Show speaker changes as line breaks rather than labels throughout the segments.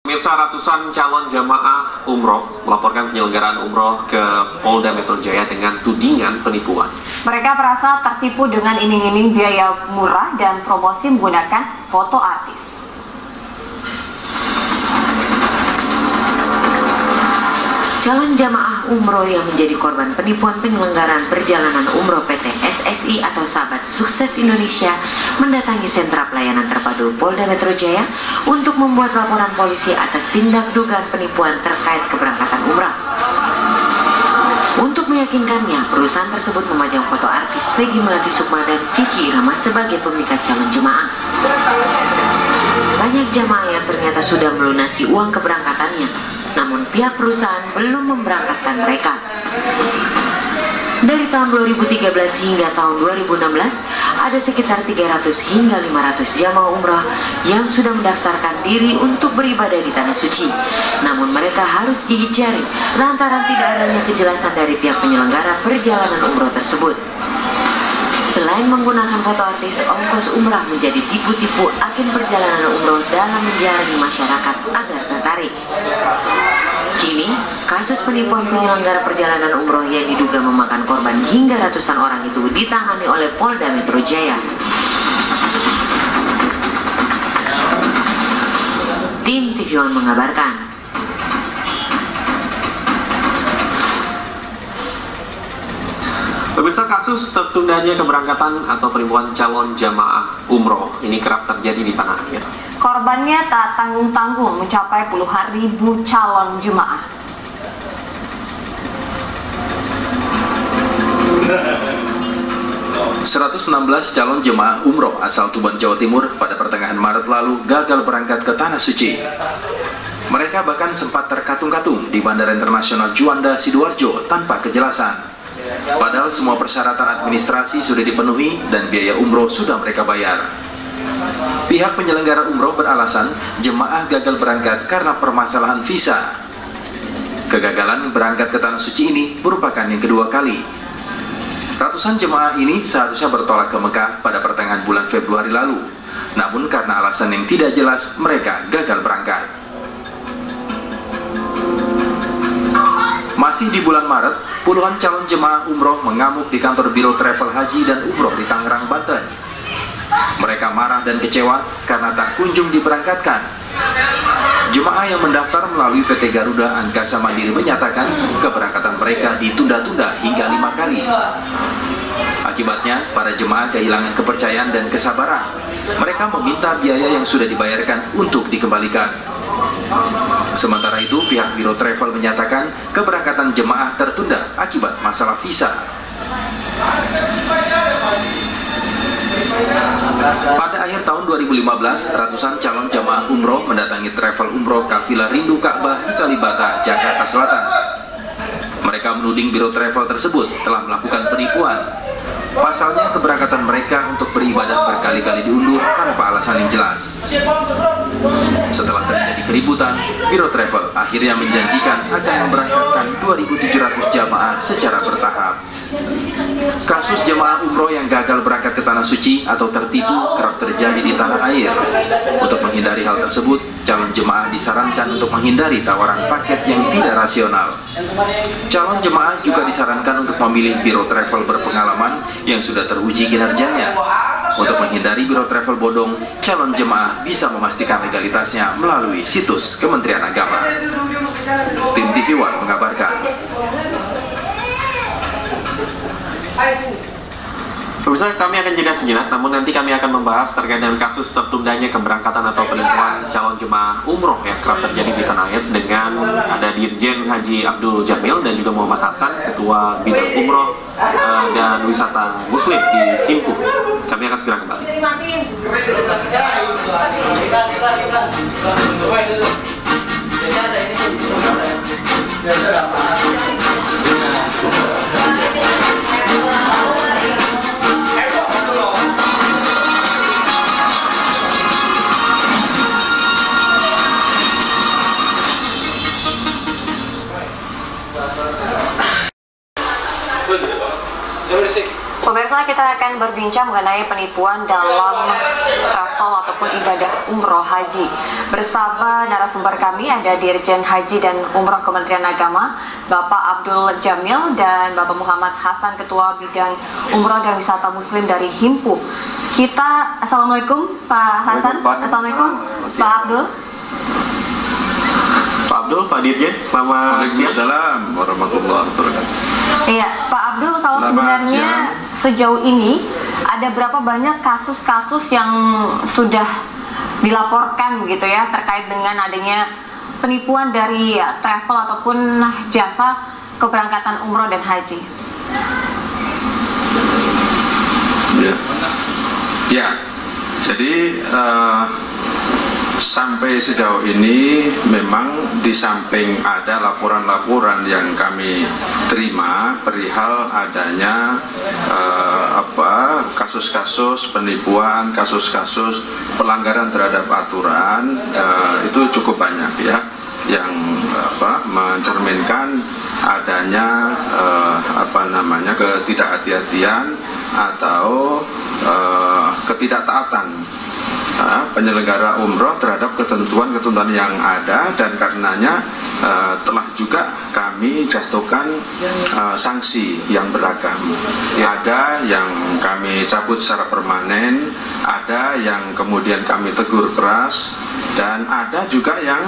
Pemirsa, ratusan calon jamaah umroh melaporkan penyelenggaraan umroh ke Polda Metro Jaya dengan tudingan penipuan.
Mereka merasa tertipu dengan iming-iming biaya murah dan promosi menggunakan foto artis.
Calon jamaah umroh yang menjadi korban penipuan penyelenggaraan perjalanan umroh PT SSI atau Sahabat Sukses Indonesia mendatangi sentra pelayanan terpadu Polda Metro Jaya untuk membuat laporan polisi atas tindak dugaan penipuan terkait keberangkatan umrah. Untuk meyakinkannya, perusahaan tersebut memajang foto artis Peggy Melati Sukma dan Vicky Irama sebagai pemikat calon jemaah. Banyak jamaah yang ternyata sudah melunasi uang keberangkatannya, namun pihak perusahaan belum memberangkatkan mereka. Dari tahun 2013 hingga tahun 2016, ada sekitar 300 hingga 500 jamaah umrah yang sudah mendaftarkan diri untuk beribadah di Tanah Suci. Namun mereka harus gigit jari lantaran tidak adanya kejelasan dari pihak penyelenggara perjalanan umroh tersebut. Selain menggunakan foto artis, ongkos umrah menjadi tipu-tipu agen perjalanan umroh dalam menjaring masyarakat agar tertarik. Kini, kasus penipuan penyelenggara perjalanan umroh yang diduga memakan korban hingga ratusan orang itu ditangani oleh Polda Metro Jaya. Tim TV One mengabarkan.
Pemirsa, kasus tertundanya keberangkatan atau penipuan calon jamaah umroh ini kerap terjadi di tanah air.
Korbannya tak tanggung-tanggung mencapai puluhan ribu calon jemaah.
...116 calon jemaah umroh asal Tuban, Jawa Timur pada pertengahan Maret lalu gagal berangkat ke Tanah Suci. Mereka bahkan sempat terkatung-katung di Bandara Internasional Juanda, Sidoarjo tanpa kejelasan. Padahal semua persyaratan administrasi sudah dipenuhi dan biaya umroh sudah mereka bayar. Pihak penyelenggara umroh beralasan jemaah gagal berangkat karena permasalahan visa. Kegagalan berangkat ke Tanah Suci ini merupakan yang kedua kali. Ratusan jemaah ini seharusnya bertolak ke Mekah pada pertengahan bulan Februari lalu. Namun karena alasan yang tidak jelas, mereka gagal berangkat. Masih di bulan Maret, puluhan calon jemaah umroh mengamuk di kantor Biro Travel Haji dan Umroh di Tangerang, Banten. Mereka marah dan kecewa karena tak kunjung diberangkatkan. Jemaah yang mendaftar melalui PT Garuda Angkasa Mandiri menyatakan keberangkatan mereka ditunda-tunda hingga 5 kali. Akibatnya, para jemaah kehilangan kepercayaan dan kesabaran. Mereka meminta biaya yang sudah dibayarkan untuk dikembalikan. Sementara itu, pihak Biro Travel menyatakan keberangkatan jemaah tertunda akibat masalah visa. Pada akhir tahun 2015, ratusan calon jamaah umroh mendatangi travel umroh Kafilah Rindu Ka'bah di Kalibata, Jakarta Selatan. Mereka menuding Biro Travel tersebut telah melakukan penipuan. Pasalnya, keberangkatan mereka untuk beribadah berkali-kali diundur tanpa alasan yang jelas. Setelah terjadi keributan, Biro Travel akhirnya menjanjikan akan memberangkatkan 2.700 jamaah secara bertahap. Kasus jamaah umroh yang gagal berangkat ke Tanah Suci atau tertipu kerap terjadi di tanah air. Untuk menghindari hal tersebut, calon jemaah disarankan untuk menghindari tawaran paket yang tidak rasional. Calon jemaah juga disarankan untuk memilih Biro Travel berpengalaman yang sudah teruji kinerjanya. Untuk menghindari Biro Travel bodong, calon jemaah bisa memastikan legalitasnya melalui situs Kementerian Agama. Tim TV One mengabarkan.
Pemirsa, kami akan jeda sejenak, namun nanti kami akan membahas terkait dengan kasus tertundanya keberangkatan atau penipuan calon jemaah umroh yang kerap terjadi di tanah air dengan ada Dirjen Haji Abdul Jamil dan juga Muhammad Hasan, Ketua Bidang Umroh dan Wisata Muslim di Himpu. Kami akan segera kembali.
Pemirsa, Baiklah, kita akan berbincang mengenai penipuan dalam travel ataupun ibadah umroh haji. Bersama narasumber kami ada Dirjen Haji dan Umroh Kementerian Agama, Bapak Abdul Jamil, dan Bapak Muhammad Hasan, Ketua Bidang Umroh dan Wisata Muslim dari Himpu. Assalamualaikum Pak Hasan. Assalamualaikum Pak Abdul.
Pak Abdul, Pak Dirjen, selamat siang.
Waalaikumsalam warahmatullahi wabarakatuh.
Iya, Pak Abdul, kalau sebenarnya sejauh ini ada berapa banyak kasus-kasus yang sudah dilaporkan gitu ya terkait dengan adanya penipuan dari travel ataupun jasa keberangkatan umroh dan haji?
Ya, jadi sampai sejauh ini memang di samping ada laporan-laporan yang kami terima perihal adanya kasus-kasus penipuan, kasus-kasus pelanggaran terhadap aturan, itu cukup banyak ya, yang mencerminkan adanya ketidakhati-hatian atau ketidaktaatan penyelenggara umroh terhadap ketentuan-ketentuan yang ada, dan karenanya telah juga kami jatuhkan sanksi yang beragam. Ada yang kami cabut secara permanen, ada yang kemudian kami tegur keras, dan ada juga yang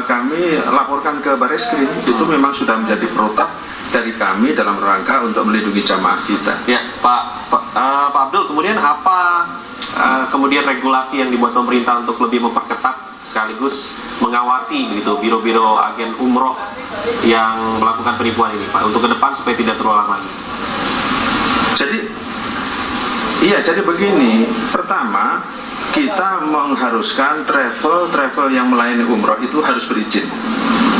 kami laporkan ke Bareskrim. Itu memang sudah menjadi protap dari kami dalam rangka untuk melindungi jamaah kita.
Ya, Pak Abdul, kemudian apa kemudian regulasi yang dibuat pemerintah untuk lebih memperketat sekaligus mengawasi begitu biro-biro agen umroh yang melakukan penipuan ini, Pak, untuk ke depan supaya tidak terulang lagi?
Jadi begini, pertama kita mengharuskan travel yang melayani umroh itu harus berizin.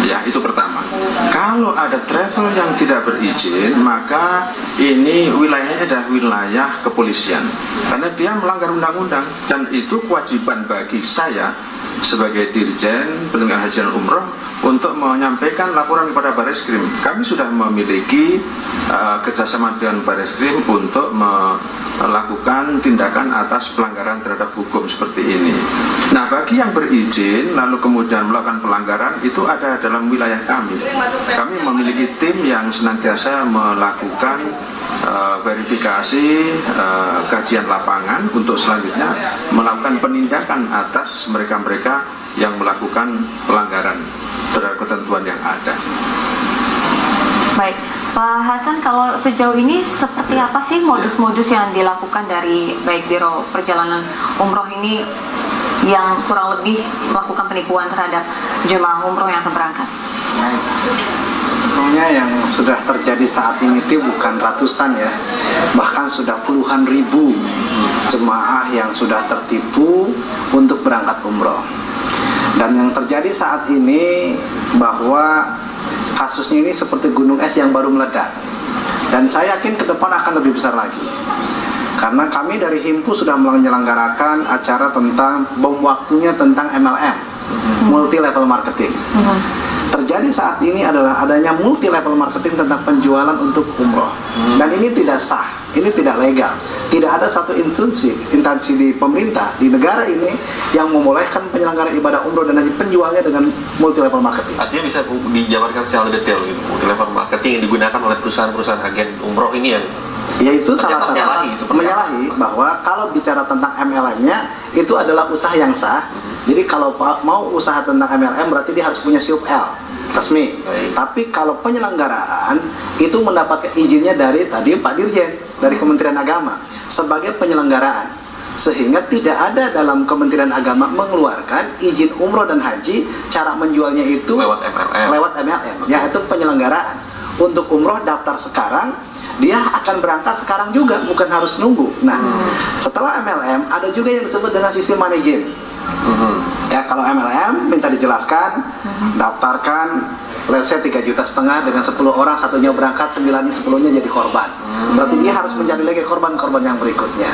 Ya, itu pertama. Kalau ada travel yang tidak berizin, maka ini wilayahnya adalah wilayah kepolisian, karena dia melanggar undang-undang, dan itu kewajiban bagi saya sebagai Dirjen Penyelenggaraan Haji dan Umroh untuk menyampaikan laporan kepada Bareskrim. Kami sudah memiliki kerjasama dengan Bareskrim untuk melakukan tindakan atas pelanggaran terhadap hukum seperti ini. Nah, bagi yang berizin lalu kemudian melakukan pelanggaran, itu ada dalam wilayah kami. Kami memiliki tim yang senantiasa melakukan verifikasi, kajian lapangan untuk selanjutnya melakukan penindakan atas mereka-mereka yang melakukan pelanggaran terhadap ketentuan yang ada.
Baik, Pak Hasan, kalau sejauh ini seperti apa sih modus-modus yang dilakukan dari baik Biro Perjalanan Umroh ini yang kurang lebih melakukan penipuan terhadap jemaah umroh yang akan berangkat?
Baik. Sebetulnya yang sudah terjadi saat ini itu bukan ratusan ya, bahkan sudah puluhan ribu jemaah yang sudah tertipu untuk berangkat umroh. Dan yang terjadi saat ini bahwa kasusnya ini seperti gunung es yang baru meledak, dan saya yakin ke depan akan lebih besar lagi, karena kami dari Himpu sudah menyelenggarakan acara tentang bom waktunya tentang MLM, multi level marketing. Terjadi saat ini adalah adanya multi level marketing tentang penjualan untuk umroh, dan ini tidak sah, ini tidak legal. Tidak ada satu instansi di pemerintah di negara ini yang membolehkan penyelenggaraan ibadah umroh dan haji penjualnya dengan multi level marketing.
Artinya bisa dijabarkan secara detail gitu, multi level marketing yang digunakan oleh perusahaan-perusahaan agen umroh ini yang
yaitu salah satu menyalahi bahwa kalau bicara tentang MLM-nya itu adalah usaha yang sah. Jadi kalau mau usaha tentang MLM berarti dia harus punya SIUP L resmi. Tapi kalau penyelenggaraan itu mendapatkan izinnya dari tadi Pak Dirjen dari Kementerian Agama sebagai penyelenggaraan, sehingga tidak ada dalam Kementerian Agama mengeluarkan izin umroh dan haji cara menjualnya itu lewat MLM, yaitu penyelenggaraan. Untuk umroh daftar sekarang, dia akan berangkat sekarang juga, bukan harus nunggu. Nah, setelah MLM ada juga yang disebut dengan sistem managing. Ya, kalau MLM minta dijelaskan, daftarkan let's say 3,5 juta dengan 10 orang, satunya berangkat, 9-10-nya jadi korban. Berarti dia harus mencari lagi korban-korban yang berikutnya.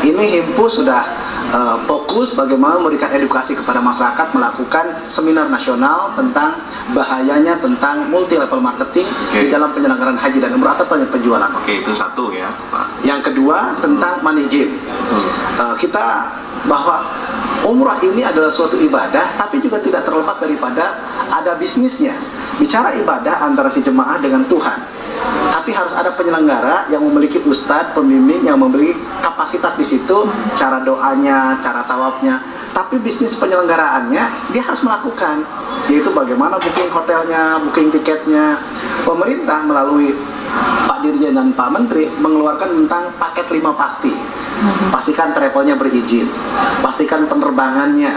Ini Himpu sudah fokus bagaimana memberikan edukasi kepada masyarakat, melakukan seminar nasional tentang bahayanya tentang multi level marketing di dalam penyelenggaraan haji dan umrah atau penjualan.
Oke, itu satu ya, Pak.
Yang kedua tentang manajim. Kita bahwa umrah ini adalah suatu ibadah, tapi juga tidak terlepas daripada ada bisnisnya. Bicara ibadah antara si jemaah dengan Tuhan. Tapi harus ada penyelenggara yang memiliki ustadz, pembimbing yang memiliki kapasitas di situ, cara doanya, cara tawafnya. Tapi bisnis penyelenggaraannya dia harus melakukan, yaitu bagaimana booking hotelnya, booking tiketnya. Pemerintah melalui Pak Dirjen dan Pak Menteri mengeluarkan tentang paket 5 pasti. Pastikan travelnya berizin, pastikan penerbangannya,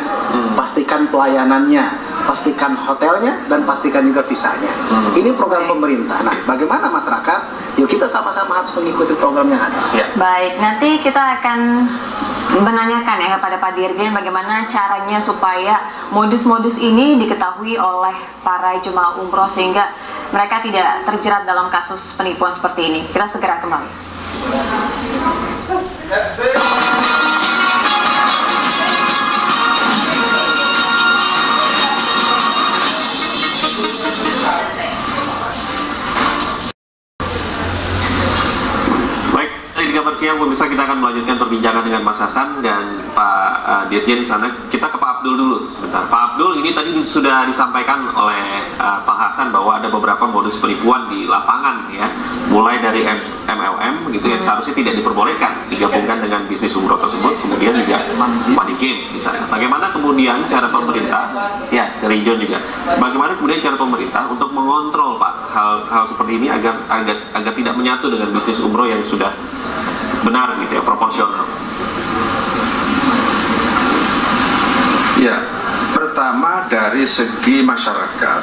pastikan pelayanannya, pastikan hotelnya, dan pastikan juga visanya. Ini program pemerintah. Nah, bagaimana masyarakat? Yuk kita sama-sama harus mengikuti program yang ada.
Baik, nanti kita akan menanyakan ya kepada Pak Dirjen bagaimana caranya supaya modus-modus ini diketahui oleh para jemaah umroh sehingga mereka tidak terjerat dalam kasus penipuan seperti ini. Kita segera kembali.
Kabar siang pemirsa, kita akan melanjutkan perbincangan dengan Mas Hasan dan Pak Dirjen di sana. Kita ke Pak Abdul dulu sebentar. Pak Abdul, ini tadi sudah disampaikan oleh Pak Hasan bahwa ada beberapa modus penipuan di lapangan ya, mulai dari MLM gitu yang seharusnya tidak diperbolehkan digabungkan dengan bisnis umroh tersebut, kemudian juga money game misalnya. Bagaimana kemudian cara pemerintah, ya dari John juga, bagaimana kemudian cara pemerintah untuk mengontrol Pak hal seperti ini agar tidak menyatu dengan bisnis umroh yang sudah benar gitu ya, proporsional.
Ya, pertama dari segi masyarakat,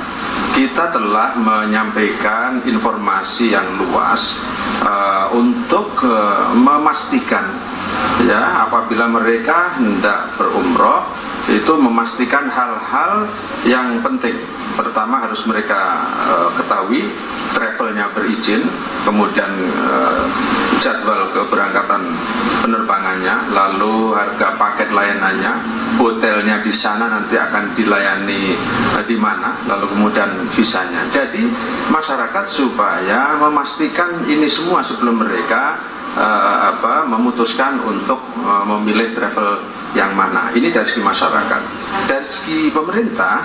kita telah menyampaikan informasi yang luas untuk memastikan ya, apabila mereka hendak berumroh itu memastikan hal-hal yang penting. Pertama harus mereka ketahui travelnya berizin, kemudian jadwal keberangkatan penerbangannya, lalu harga paket layanannya, hotelnya di sana nanti akan dilayani di mana, lalu kemudian visanya. Jadi masyarakat supaya memastikan ini semua sebelum mereka memutuskan untuk memilih travel yang mana. Ini dari segi masyarakat. Dari segi pemerintah,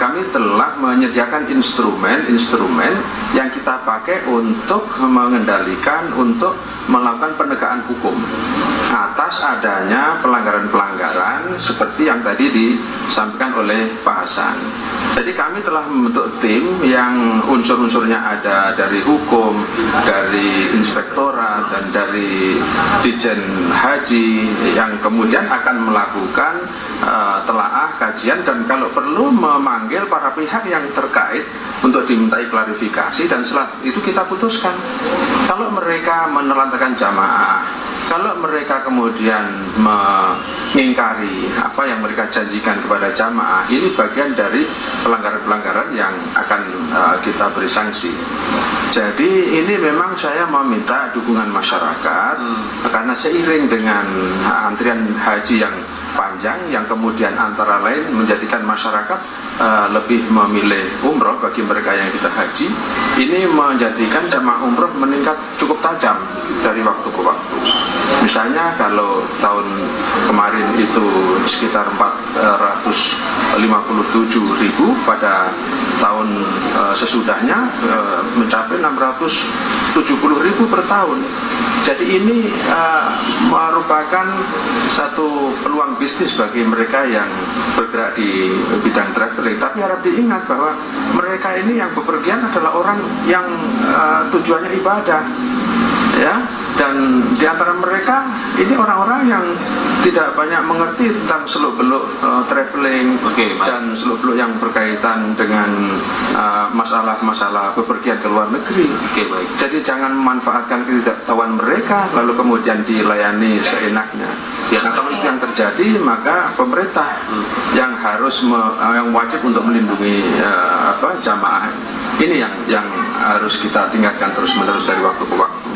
kami telah menyediakan instrumen yang kita pakai untuk mengendalikan, untuk melakukan penegakan hukum atas adanya pelanggaran-pelanggaran seperti yang tadi disampaikan oleh Pak Hasan. Jadi kami telah membentuk tim yang unsur-unsurnya ada dari hukum, dari inspektorat, dan dari Ditjen Haji yang kemudian akan melakukan telaah, kajian, dan kalau perlu memanggil para pihak yang terkait untuk dimintai klarifikasi, dan setelah itu kita putuskan. Kalau mereka menelantarkan jamaah, kalau mereka kemudian mengingkari apa yang mereka janjikan kepada jamaah, ini bagian dari pelanggaran-pelanggaran yang akan kita beri sanksi. Jadi ini memang saya meminta dukungan masyarakat, karena seiring dengan antrian haji yang panjang yang kemudian antara lain menjadikan masyarakat lebih memilih umroh bagi mereka yang tidak haji, ini menjadikan jamaah umroh meningkat cukup tajam dari waktu ke waktu. Misalnya kalau tahun kemarin itu sekitar 457.000, pada tahun sesudahnya mencapai 670.000 per tahun. Jadi ini merupakan satu peluang bisnis bagi mereka yang bergerak di bidang traveling. Tapi harap diingat bahwa mereka ini yang bepergian adalah orang yang tujuannya ibadah, ya. Dan di antara mereka ini orang-orang yang tidak banyak mengerti tentang seluk-beluk traveling dan seluk-beluk yang berkaitan dengan masalah-masalah bepergian ke luar negeri. Jadi jangan memanfaatkan ketidaktahuan mereka lalu kemudian dilayani seenaknya.
Ya,
nah kalau itu yang terjadi, maka pemerintah yang harus yang wajib untuk melindungi jamaah ini yang harus kita tingkatkan terus-menerus dari waktu ke waktu.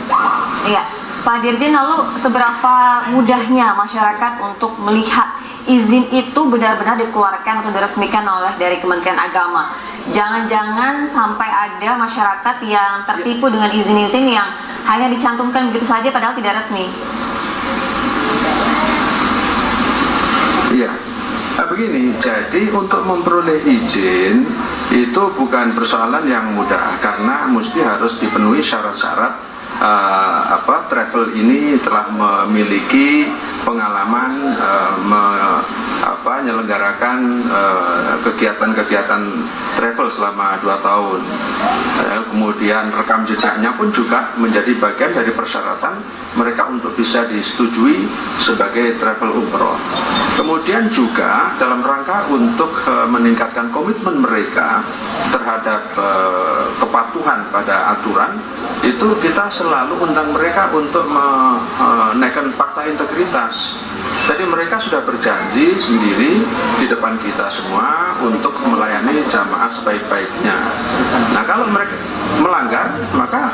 Iya, Pak Dirjen, lalu seberapa mudahnya masyarakat untuk melihat izin itu benar-benar dikeluarkan atau diresmikan oleh dari Kementerian Agama? Jangan-jangan sampai ada masyarakat yang tertipu dengan izin-izin yang hanya dicantumkan begitu saja padahal tidak resmi.
Iya, begini, jadi untuk memperoleh izin itu bukan persoalan yang mudah karena mesti harus dipenuhi syarat-syarat travel ini telah memiliki pengalaman menyelenggarakan kegiatan-kegiatan travel selama 2 tahun. Kemudian rekam jejaknya pun juga menjadi bagian dari persyaratan mereka untuk bisa disetujui sebagai travel umroh. Kemudian juga dalam rangka untuk meningkatkan komitmen mereka terhadap kepatuhan pada aturan, itu kita selalu undang mereka untuk menaikkan fakta integritas. Jadi mereka sudah berjanji sendiri di depan kita semua untuk melayani jamaah sebaik-baiknya. Nah kalau mereka melanggar, maka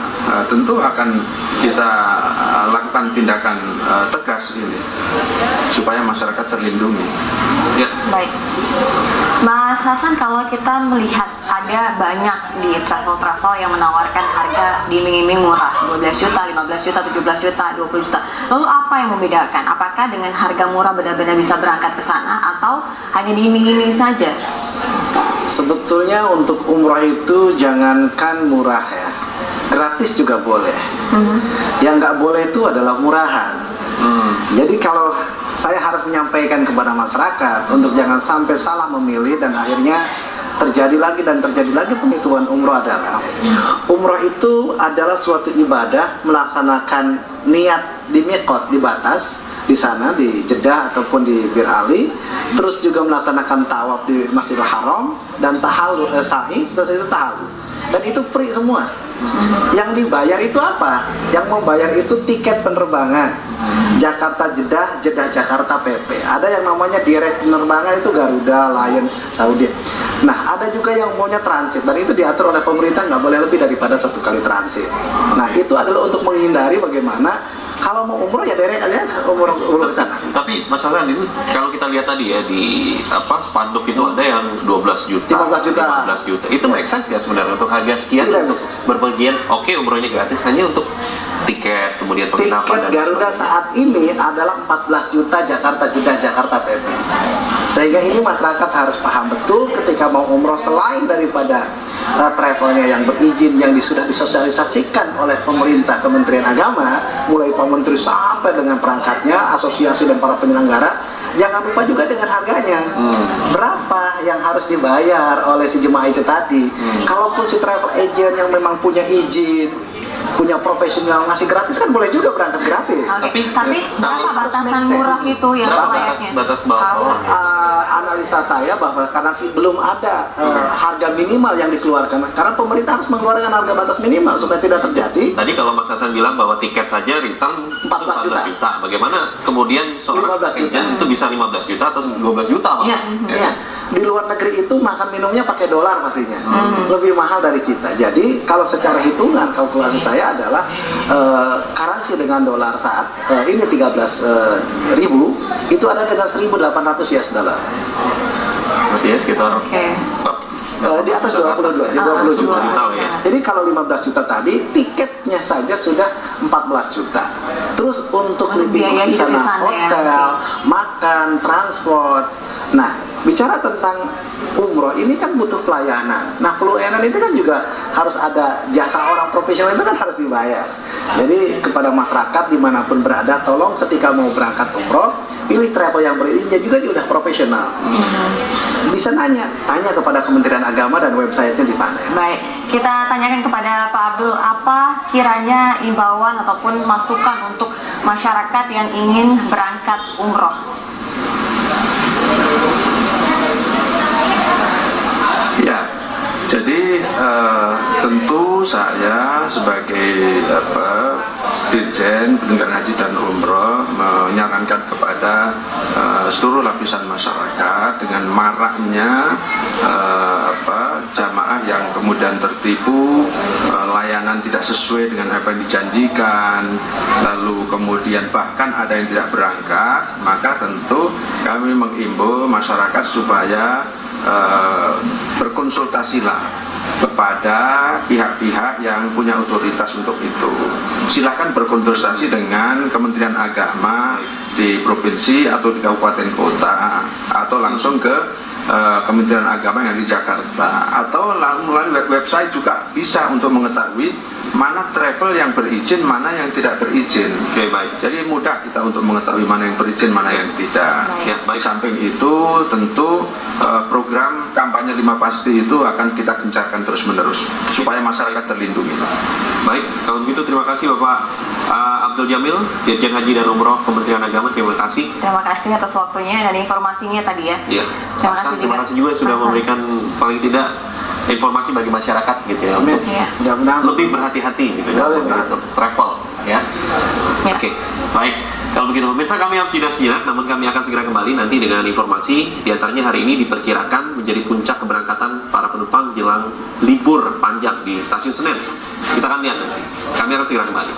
tentu akan kita lakukan tindakan tegas ini supaya masyarakat terlindungi.
Ya.
Baik, Mas Hasan, kalau kita melihat ada banyak di travel-travel yang menawarkan harga diiming-iming murah, 12 juta, 15 juta, 17 juta, 20 juta. Lalu apa yang membedakan? Apakah dengan harga murah benar-benar bisa berangkat ke sana atau hanya diiming-iming saja?
Sebetulnya untuk umroh itu jangankan murah ya, gratis juga boleh. Yang nggak boleh itu adalah murahan. Jadi kalau saya harus menyampaikan kepada masyarakat untuk jangan sampai salah memilih dan akhirnya terjadi lagi penipuan umroh adalah umroh itu adalah suatu ibadah melaksanakan niat di miqat, di batas di sana di Jeddah ataupun di Bir Ali, terus juga melaksanakan tawaf di Masjidil Haram dan tahallul sa'i, terus itu tahallul, dan itu free semua. Yang dibayar itu apa? Yang membayar itu tiket penerbangan Jakarta Jeddah, Jeddah Jakarta PP. Ada yang namanya direct penerbangan itu Garuda, Lion, Saudi. Nah ada juga yang maunya transit dan itu diatur oleh pemerintah, nggak boleh lebih daripada 1 kali transit. Nah itu adalah untuk menghindari bagaimana kalau mau umroh ya direct aja umroh ke sana.
Tapi Mas Hasan, ini kalau kita lihat tadi ya di spanduk itu ada yang 12 juta,
15 juta.
Itu make sense ya sebenarnya untuk harga sekian untuk berpergian. Oke, umrohnya gratis hanya untuk tiket, kemudian penginapan dan
Garuda saat ini adalah 14 juta Jakarta Jeddah Jakarta PP. Sehingga ini masyarakat harus paham betul ketika mau umroh, selain daripada travelnya yang berizin yang sudah disosialisasikan oleh pemerintah Kementerian Agama, mulai Pak Menteri sampai dengan perangkatnya, asosiasi dan para penyelenggara, jangan lupa juga dengan harganya. Berapa yang harus dibayar oleh si jemaah itu tadi. Kalaupun si travel agent yang memang punya izin, punya profesional ngasih gratis kan boleh juga berangkat gratis.
Tapi berapa batasan murah itu yang selayaknya?
Batas bawah.
Kalau analisa saya bahwa karena belum ada harga minimal yang dikeluarkan, karena pemerintah harus mengeluarkan harga batas minimal supaya tidak terjadi.
Tadi kalau Mas Hasan bilang bahwa tiket saja return 14 juta. Bagaimana kemudian seorang agent itu bisa 15 juta atau 12 juta?
Iya. Di luar negeri itu makan minumnya pakai dolar pastinya, lebih mahal dari kita. Jadi kalau secara hitungan kalkulasi saya adalah currency dengan dolar saat ini 13.000 itu ada dengan 1.800 US dollar.
Berarti ya sekitar
di atas 20 juta.
Ya.
Jadi kalau 15 juta tadi tiketnya saja sudah 14 juta. Terus untuk biaya di sana, hotel, makan, transport. Nah, bicara tentang umroh ini kan butuh pelayanan. Nah, pelayanan itu kan juga harus ada jasa orang profesional, itu kan harus dibayar. Jadi kepada masyarakat dimanapun berada, tolong ketika mau berangkat umroh, pilih travel yang berizin juga sudah profesional. Bisa tanya kepada Kementerian Agama dan websitenya di mana.
Baik, kita tanyakan kepada Pak Abdul, apa kiranya imbauan ataupun masukan untuk masyarakat yang ingin berangkat umroh?
Ya, jadi tentu saya sebagai Dirjen Penyelenggaraan Haji dan Umroh menyarankan kepada seluruh lapisan masyarakat dengan maraknya jamaah yang kemudian tertipu, layanan tidak sesuai dengan apa yang dijanjikan, lalu kemudian bahkan ada yang tidak berangkat, maka tentu kami mengimbau masyarakat supaya berkonsultasilah kepada pihak-pihak yang punya otoritas untuk itu. Silakan berkonsultasi dengan Kementerian Agama di provinsi atau di kabupaten kota, atau langsung ke Kementerian Agama yang di Jakarta, atau melalui website juga bisa untuk mengetahui mana travel yang berizin, mana yang tidak berizin.
Oke, baik.
Jadi mudah kita untuk mengetahui mana yang berizin, mana yang tidak.
Ya, baik.
Di samping itu tentu program kampanye 5 pasti itu akan kita gencarkan terus-menerus supaya masyarakat terlindungi.
Baik, kalau begitu terima kasih Bapak Abdul Jamil, Dirjen Haji dan Umroh Kementerian Agama. Terima kasih.
Terima kasih atas waktunya dan informasinya tadi ya.
Ya.
Terima kasih
juga sudah
Hasan.
memberikan paling tidak informasi bagi masyarakat gitu ya, untuk
Mudah-mudahan
lebih berhati-hati gitu ya untuk travel ya.
Ya.
Oke, baik. Kalau begitu pemirsa, kami harus jeda sejenak, namun kami akan segera kembali nanti dengan informasi. Di antaranya hari ini diperkirakan menjadi puncak keberangkatan para penumpang jelang libur panjang di Stasiun Senen. Kita akan lihat nanti. Kami akan segera kembali.